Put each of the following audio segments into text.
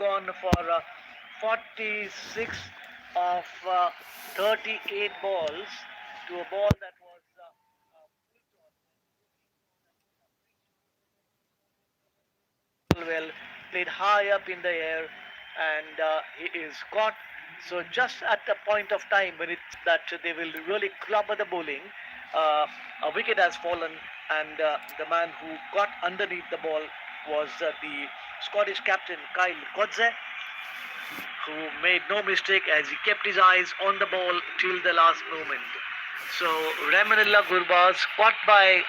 gone for 46 of 38 balls to a ball that was well played high up in the air, and he is caught. So just at the point of time when it's that they will really clobber the bowling, a wicket has fallen, and the man who got underneath the ball was the Scottish captain Kyle Kodze, who made no mistake as he kept his eyes on the ball till the last moment. So Ramanilla Gurbaz caught by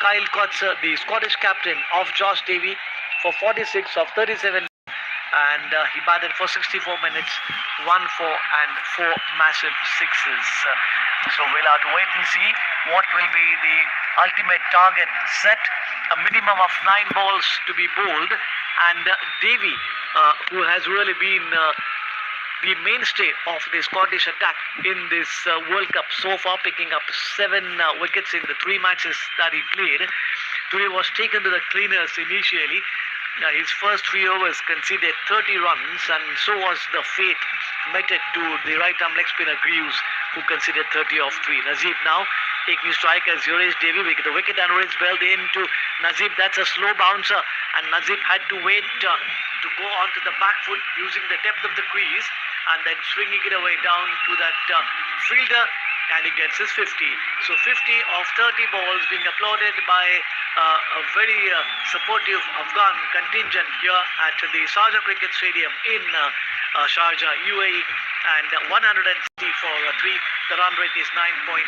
Kyle Kodze, the Scottish captain of Josh Davy, for 46 of 37, and he batted for 64 minutes, 1 4 and 4 massive sixes. So we'll have to wait and see what will be the ultimate target set. A minimum of 9 balls to be bowled, and Davy, who has really been the mainstay of the Scottish attack in this World Cup so far, picking up 7 wickets in the 3 matches that he played. Today was taken to the cleaners initially. His first 3 overs conceded 30 runs, and so was the fate meted to the right-arm leg spinner Greaves, who conceded 30 off 3. Nazib now taking strike as Yuresh Davy. The wicket and it's belled into Nazib. That's a slow bouncer, and Nazib had to wait to go onto the back foot using the depth of the crease, and then swinging it away down to that fielder, and he gets his 50. So 50 of 30 balls being applauded by a very supportive Afghan contingent here at the Sharjah Cricket Stadium in Sharjah, UAE, and 160 for 3. The run rate is 9.11.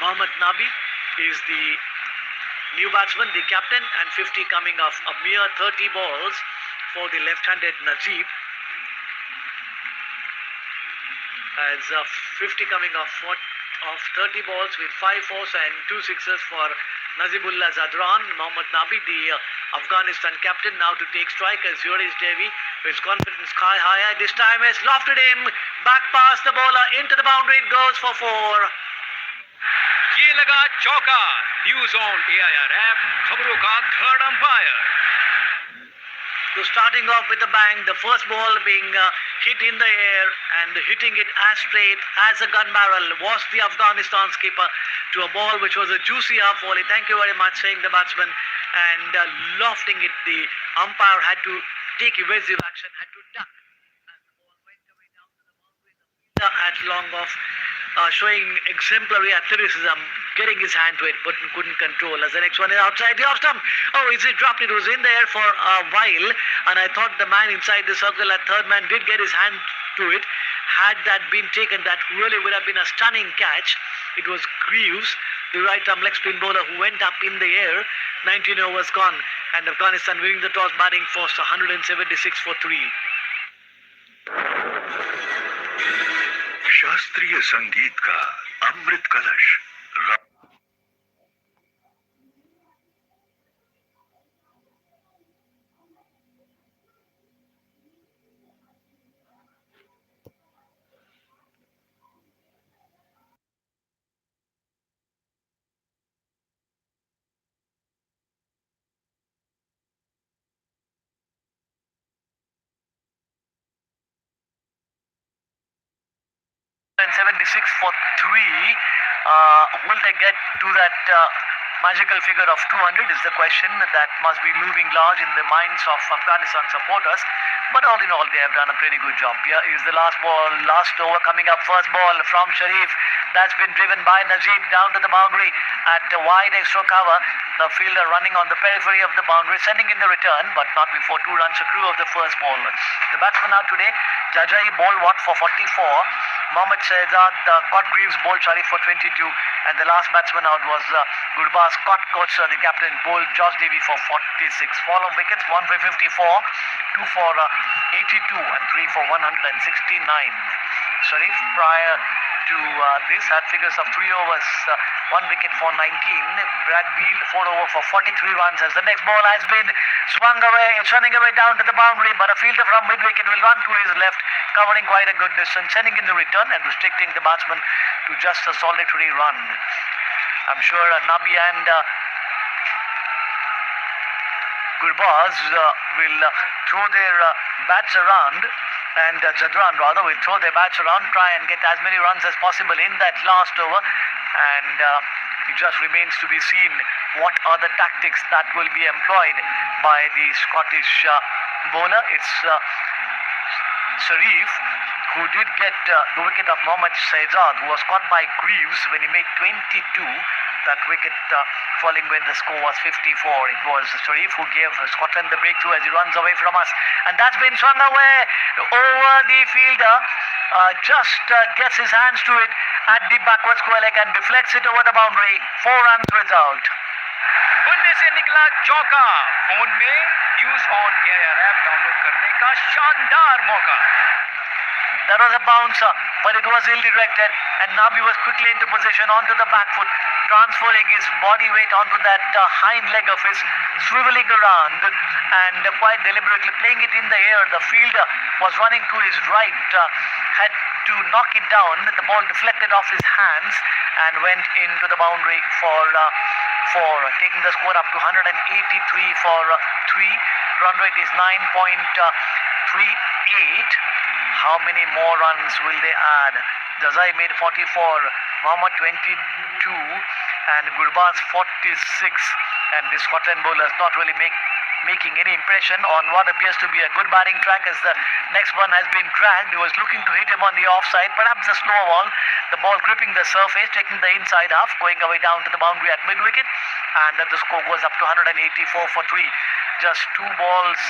Mohammad Nabi is the new batsman, the captain, and 50 coming off a mere 30 balls for the left-handed Najib. As 50 coming off 30 balls with 5 fours and 2 sixes for Nazibullah Zadran. Mohammad Nabi, the Afghanistan captain, now to take strike as Yuresh Davy, with his confidence sky high. This time has lofted him back past the bowler into the boundary. It goes for 4. ये लगा चौका. News on AIR app, खबरों का third umpire. So starting off with a bang, the first ball being hit in the air and hitting it as straight as a gun barrel was the Afghanistan skipper to a ball which was a juicy half volley. Thank you very much, saying the batsman, and lofting it. The umpire had to take evasive action, had to duck as the ball went away down to the boundary. The fielder at long off, showing exemplary athleticism, getting his hand to it but couldn't control. As the next one is outside the off stump. Oh, is it dropped? It was in the air for a while, and I thought the man inside the circle at third man did get his hand to it. Had that been taken, that really would have been a stunning catch. It was Greaves, the right-arm leg spin bowler, who went up in the air. 19 overs gone, and Afghanistan winning the toss, batting first, 176 for 3. शास्त्रीय संगीत का अमृत कलश. And 76 for 3. Will they get to that magical figure of 200 is the question that must be moving large in the minds of Afghanistan supporters. But all in all, they have done a pretty good job. Here is the last ball, last over coming up. First ball from Sharif. That's been driven by Najib down to the boundary at wide extra cover. The fielder running on the periphery of the boundary, sending in the return, but not before 2 runs accrue of the first ball. The batsman out today, Jajai bowled Watt for 44. Mohammad Shahzad caught Greaves, bowled Sharif for 22, and the last batsman out was Gurbaz, caught Koch, the captain, bowled Josh Davy for 46. Fall of wickets, 1 for 54, 2 for 82, and 3 for 169. Sharif, prior to this, had figures of 3 overs, 1 wicket for 19. Brad Beal, 4 over for 43 runs, as the next ball has been swung away, running away down to the boundary, but a fielder from mid-wicket will run to his left, covering quite a good distance, sending in the return and restricting the batsman to just a solitary run. I'm sure Nabi and Gurbaz will throw their bats around, and Jadran rather will throw their bats around, try and get as many runs as possible in that last over, and it just remains to be seen what are the tactics that will be employed by the Scottish bowler. It's Sharif who did get the wicket of Mohammad Shahzad, who was caught by Greaves when he made 22. That wicket falling when the score was 54. It was Sharif who gave Scotland the breakthrough as he runs away from us. And that's been swung away over the fielder. Just gets his hands to it at the backward square leg and deflects it over the boundary. 4 runs result. बनने से निकला चौका. Phone में news on AIR app download करने का शानदार मौका. That was a bouncer, but it was ill-directed, and Nabi was quickly into position onto the back foot, transferring his body weight onto that hind leg of his, swiveling around and quite deliberately playing it in the air. The fielder was running to his right, had to knock it down. The ball deflected off his hands and went into the boundary for taking the score up to 183 for 3. Run rate is 9.38. How many more runs will they add? Jazai made 44, Mohammad 22, and Gurbaz 46. And the Scotland bowlers not really making any impression on what appears to be a good batting track, as the next one has been dragged. He was looking to hit him on the offside, perhaps a slow ball. The ball gripping the surface, taking the inside half, going away down to the boundary at mid-wicket, and the score goes up to 184 for 3. Just 2 balls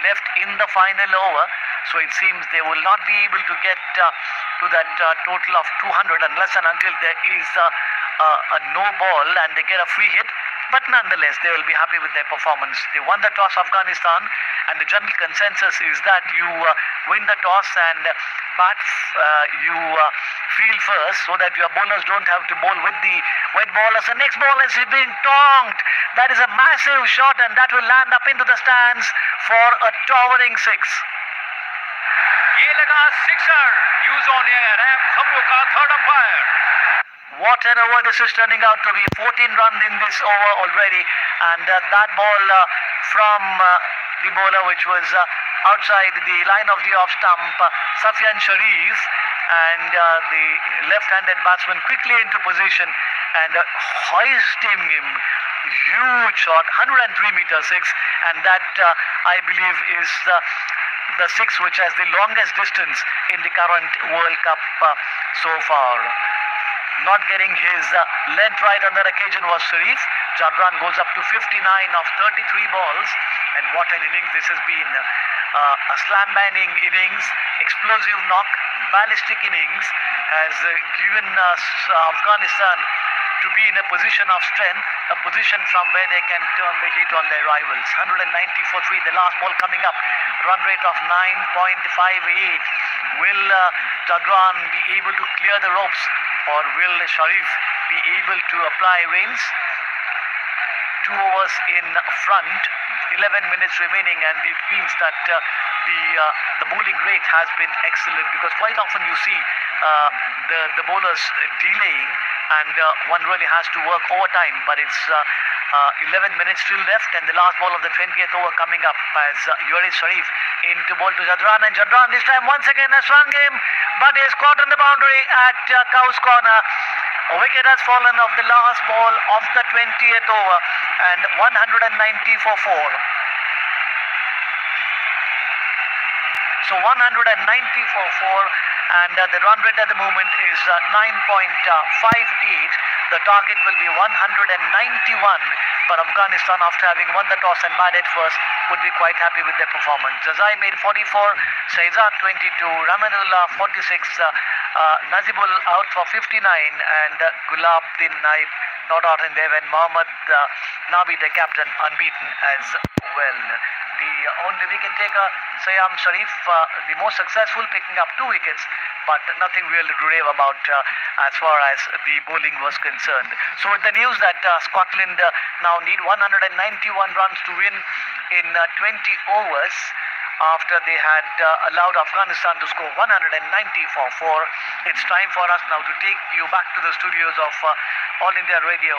left in the final over, so it seems they will not be able to get to that total of 200 unless and until there is a no ball and they get a free hit. But nonetheless, they will be happy with their performance. They won the toss, Afghanistan, and the general consensus is that you win the toss and you field first, so that your bowlers don't have to bowl with the wet ballers. The next ball is being tonked. That is a massive shot, and that will land up into the stands for a towering 6. ये लगा sixer. News on AIR app खबरों का third umpire. What an over this is turning out to be. 14 runs in this over already, and that ball from the bowler, which was outside the line of the off stump, Safyan Sharif, and the left-handed batsman quickly into position and hoisting him. Huge shot, 103 meter 6, and that I believe is the 6 which has the longest distance in the current World Cup so far. Not getting his length right on that occasion was Sharif. Jadran goes up to 59 of 33 balls, and what an innings this has been. A slam-banging innings, explosive knock, ballistic innings, has given us Afghanistan to be in a position of strength, a position from where they can turn the heat on their rivals. 190 for 3, the last ball coming up. Run rate of 9.58. Will Jadran be able to clear the ropes, or will Sharif be able to apply reins? 2 overs in front, 11 minutes remaining, and it means that the bowling rate has been excellent, because quite often you see the bowlers delaying, and one really has to work overtime. But it's 11 minutes still left, and the last ball of the 20th over coming up as Yuris Sharif into ball to Jadran, and Jadran this time once again has swung him, but is caught on the boundary at Cow's Corner. A wicket has fallen off the last ball of the 20th over, and 190 for 4. So 190 for 4, and the run rate at the moment is 9.58. The target will be 191, but Afghanistan, after having won the toss and batted first, would be quite happy with their performance. Jazai made 44, Shahzad 22, Ramanullah 46, Nazibul out for 59, and Gulabdin Naib not out in there, when Mohammad Nabi, the captain, unbeaten as well. The only wicket taker, Sayam Sharif, the most successful, picking up 2 wickets, but nothing really to rave about as far as the bowling was concerned. So with the news that Scotland now need 191 runs to win in 20 overs, after they had allowed Afghanistan to score 190 for 4, it's time for us now to take you back to the studios of All India Radio.